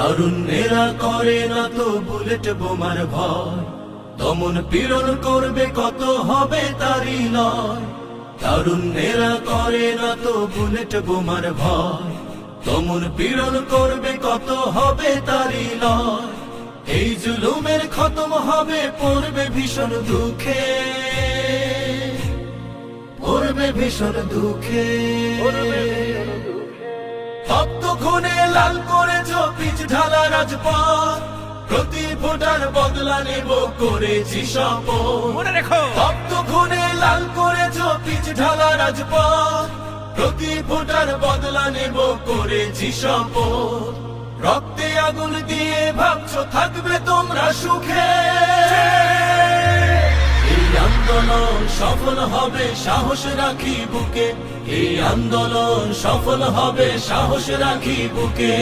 তারুণ্যেরা করে না তো বুলেট বোমার ভয়, দমন পীড়ন করবে কত হবে তারই লয়। তারুণ্যেরা করে না তো বুলেট বোমার ভয়, দমন পীড়ন করবে কত হবে তারই লয়। এই জুলুমের খতম হবে পড়বে ভীষণ দুঃখে, পড়বে ভীষণ দুঃখে। ভক্ত খুনে লাল করেছ পিচ ঢালা রাজপথ, প্রতি ভোটার বদলা নেব করেছি শপথ। মনে রেখো, ভক্ত খুনে লাল করেছ পিচ ঢালা রাজপথ, প্রতি ভোটার বদলা নেব করেছি শপথ। রক্তে আগুন দিয়ে ভাবছো থাকবে তোমরা সুখে, এই আন্দোলন সফল হবে সাহস রাখি বুকে, এই আন্দোলন সফল হবে সাহস রাখি বুকে।